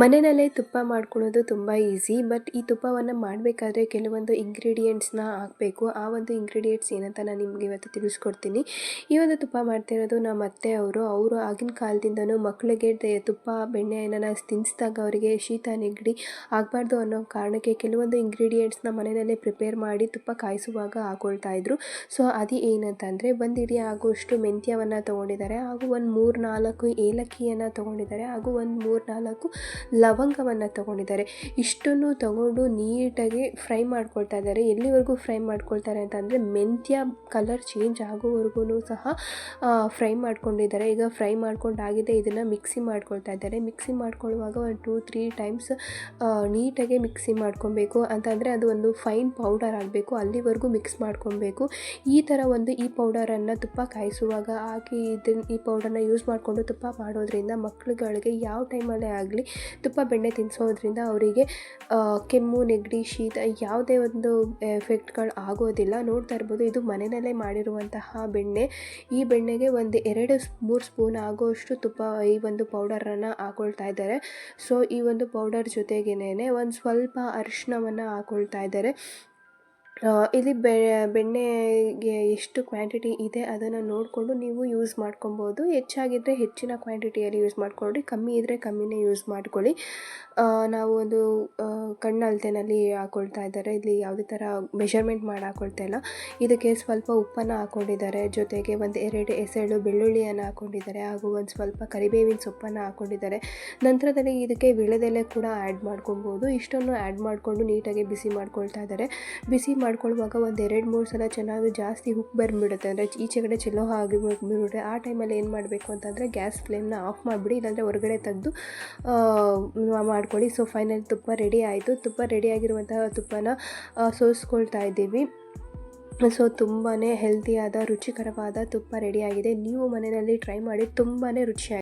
ಮನೆಯಲ್ಲೇ ತುಪ್ಪ ಮಾಡ್ಕೊಳ್ಳೋದು ತುಂಬ ಈಸಿ. ಬಟ್ ಈ ತುಪ್ಪವನ್ನು ಮಾಡಬೇಕಾದ್ರೆ ಕೆಲವೊಂದು ಇಂಗ್ರೀಡಿಯೆಂಟ್ಸ್ನ ಹಾಕಬೇಕು. ಆ ಒಂದು ಇಂಗ್ರೀಡಿಯೆಂಟ್ಸ್ ಏನಂತ ನಾನು ನಿಮಗೆ ಇವತ್ತು ತಿಳಿಸ್ಕೊಡ್ತೀನಿ. ಈ ಒಂದು ತುಪ್ಪ ಮಾಡ್ತಿರೋದು ನಮ್ಮ ಅವರು ಆಗಿನ ಕಾಲದಿಂದನೂ ಮಕ್ಕಳಿಗೆ ತುಪ್ಪ ಬೆಣ್ಣೆಯನ್ನು ತಿನ್ನಿಸಿದಾಗ ಅವರಿಗೆ ಶೀತ ನೆಗಡಿ ಆಗಬಾರ್ದು ಅನ್ನೋ ಕಾರಣಕ್ಕೆ ಕೆಲವೊಂದು ಇಂಗ್ರೀಡಿಯೆಂಟ್ಸ್ನ ಮನೆಯಲ್ಲೇ ಪ್ರಿಪೇರ್ ಮಾಡಿ ತುಪ್ಪ ಕಾಯಿಸುವಾಗ ಹಾಕೊಳ್ತಾ ಇದ್ರು. ಸೊ ಅದು ಏನಂತಂದರೆ ಒಂದು ಹಿಡಿ ಆಗುವಷ್ಟು ಮೆಂತ್ಯವನ್ನು ತೊಗೊಂಡಿದ್ದಾರೆ, ಹಾಗೂ ಒಂದು 3-4 ಏಲಕ್ಕಿಯನ್ನು ತೊಗೊಂಡಿದ್ದಾರೆ, ಹಾಗೂ ಒಂದು 3-4 ಲವಂಗವನ್ನು ತೊಗೊಂಡಿದ್ದಾರೆ. ಇಷ್ಟನ್ನು ತಗೊಂಡು ನೀಟಾಗಿ ಫ್ರೈ ಮಾಡ್ಕೊಳ್ತಾ ಇದ್ದಾರೆ. ಎಲ್ಲಿವರೆಗೂ ಫ್ರೈ ಮಾಡ್ಕೊಳ್ತಾರೆ ಅಂತಂದರೆ ಮೆಂತ್ಯ ಕಲರ್ ಚೇಂಜ್ ಆಗೋವರೆಗೂ ಸಹ ಫ್ರೈ ಮಾಡ್ಕೊಂಡಿದ್ದಾರೆ. ಈಗ ಫ್ರೈ ಮಾಡ್ಕೊಂಡಾಗಿದೆ, ಇದನ್ನು ಮಿಕ್ಸಿ ಮಾಡ್ಕೊಳ್ತಾ ಇದ್ದಾರೆ. ಮಿಕ್ಸಿ ಮಾಡ್ಕೊಳ್ಳುವಾಗ ಒಂದು 2-3 ಟೈಮ್ಸ್ ನೀಟಾಗಿ ಮಿಕ್ಸಿ ಮಾಡ್ಕೊಬೇಕು. ಅಂತಂದರೆ ಅದು ಒಂದು ಫೈನ್ ಪೌಡರ್ ಆಗಬೇಕು, ಅಲ್ಲಿವರೆಗೂ ಮಿಕ್ಸ್ ಮಾಡ್ಕೊಬೇಕು. ಈ ಥರ ಈ ಪೌಡರನ್ನು ತುಪ್ಪ ಕಾಯಿಸುವಾಗ ಹಾಕಿ ಈ ಪೌಡರ್ನ ಯೂಸ್ ಮಾಡಿಕೊಂಡು ತುಪ್ಪ ಮಾಡೋದ್ರಿಂದ ಮಕ್ಕಳುಗಳಿಗೆ ಯಾವ ಟೈಮಲ್ಲೇ ಆಗಲಿ ತುಪ್ಪ ಬೆಣ್ಣೆ ತಿನ್ನಿಸೋದ್ರಿಂದ ಅವರಿಗೆ ಕೆಮ್ಮು ನೆಗಡಿ ಶೀತ ಯಾವುದೇ ಒಂದು ಎಫೆಕ್ಟ್ಗಳು ಆಗೋದಿಲ್ಲ. ನೋಡ್ತಾ ಇರ್ಬೋದು, ಇದು ಮನೆಯಲ್ಲೇ ಮಾಡಿರುವಂತಹ ಬೆಣ್ಣೆ. ಈ ಬೆಣ್ಣೆಗೆ ಒಂದು 2-3 ಸ್ಪೂನ್ ಆಗೋಷ್ಟು ತುಪ್ಪ ಈ ಒಂದು ಪೌಡರನ್ನು ಹಾಕೊಳ್ತಾ ಇದ್ದಾರೆ. ಸೊ ಈ ಒಂದು ಪೌಡರ್ ಜೊತೆಗೇನೆ ಒಂದು ಸ್ವಲ್ಪ ಅರಿಶಿಣವನ್ನು ಹಾಕೊಳ್ತಾ ಇದ್ದಾರೆ. ಇಲ್ಲಿ ಬೆಣ್ಣೆಗೆ ಎಷ್ಟು ಕ್ವಾಂಟಿಟಿ ಇದೆ ಅದನ್ನು ನೋಡಿಕೊಂಡು ನೀವು ಯೂಸ್ ಮಾಡ್ಕೊಬೋದು. ಹೆಚ್ಚಾಗಿದ್ದರೆ ಹೆಚ್ಚಿನ ಕ್ವಾಂಟಿಟಿಯಲ್ಲಿ ಯೂಸ್ ಮಾಡ್ಕೊಳ್ಳಿ, ಕಮ್ಮಿ ಇದ್ದರೆ ಕಮ್ಮಿನೇ ಯೂಸ್ ಮಾಡ್ಕೊಳ್ಳಿ. ನಾವು ಒಂದು ಕಣ್ಣಳತೆನಲ್ಲಿ ಹಾಕ್ಕೊಳ್ತಾ ಇದ್ದಾರೆ. ಇಲ್ಲಿ ಯಾವುದೇ ಥರ ಮೆಷರ್ಮೆಂಟ್ ಮಾಡಿ ಹಾಕ್ಕೊಳ್ತಾ ಇಲ್ಲ. ಇದಕ್ಕೆ ಸ್ವಲ್ಪ ಉಪ್ಪನ್ನು ಹಾಕ್ಕೊಂಡಿದ್ದಾರೆ, ಜೊತೆಗೆ ಒಂದು 2 ಎಸಳು ಬೆಳ್ಳುಳ್ಳಿಯನ್ನು ಹಾಕ್ಕೊಂಡಿದ್ದಾರೆ, ಹಾಗೂ ಒಂದು ಸ್ವಲ್ಪ ಕರಿಬೇವಿನ ಸೊಪ್ಪನ್ನು ಹಾಕ್ಕೊಂಡಿದ್ದಾರೆ. ನಂತರದಲ್ಲಿ ಇದಕ್ಕೆ ವೀಳ್ಯದೆಲೆ ಕೂಡ ಆ್ಯಡ್ ಮಾಡ್ಕೊಬೋದು. ಇಷ್ಟನ್ನು ಆ್ಯಡ್ ಮಾಡಿಕೊಂಡು ನೀಟಾಗಿ ಬಿಸಿ ಮಾಡ್ಕೊಳ್ತಾ ಇದ್ದಾರೆ. ಬಿಸಿ ಮಾಡ್ಕೊಳ್ಳುವಾಗ ಒಂದು 2-3 ಸಲ ಚೆನ್ನಾಗಿ ಜಾಸ್ತಿ ಉಪ್ಪು ಬಂದುಬಿಡುತ್ತೆ, ಅಂದರೆ ಈಚೆ ಕಡೆ ಚೆಲ್ಲೋ ಹಾಗೆ ಬಂದುಬಿಡುತ್ತೆ. ಆ ಟೈಮಲ್ಲಿ ಏನು ಮಾಡಬೇಕು ಅಂತಂದರೆ ಗ್ಯಾಸ್ ಫ್ಲೇಮ್ನ ಆಫ್ ಮಾಡಿಬಿಡಿ, ಇಲ್ಲಾಂದರೆ ಹೊರಗಡೆ ತೆಗೆದು ಮಾಡ್ಕೊಳ್ಳಿ. ಸೊ ಫೈನಲ್ ತುಪ್ಪ ರೆಡಿ ಆಯಿತು. ತುಪ್ಪ ರೆಡಿಯಾಗಿರುವಂತಹ ತುಪ್ಪನ ಸೋಸ್ಕೊಳ್ತಾ ಇದ್ದೀವಿ. ಸೊ ತುಂಬಾ ಹೆಲ್ತಿಯಾದ ರುಚಿಕರವಾದ ತುಪ್ಪ ರೆಡಿಯಾಗಿದೆ. ನೀವು ಮನೆಯಲ್ಲಿ ಟ್ರೈ ಮಾಡಿ, ತುಂಬಾ ರುಚಿಯಾಗಿದೆ.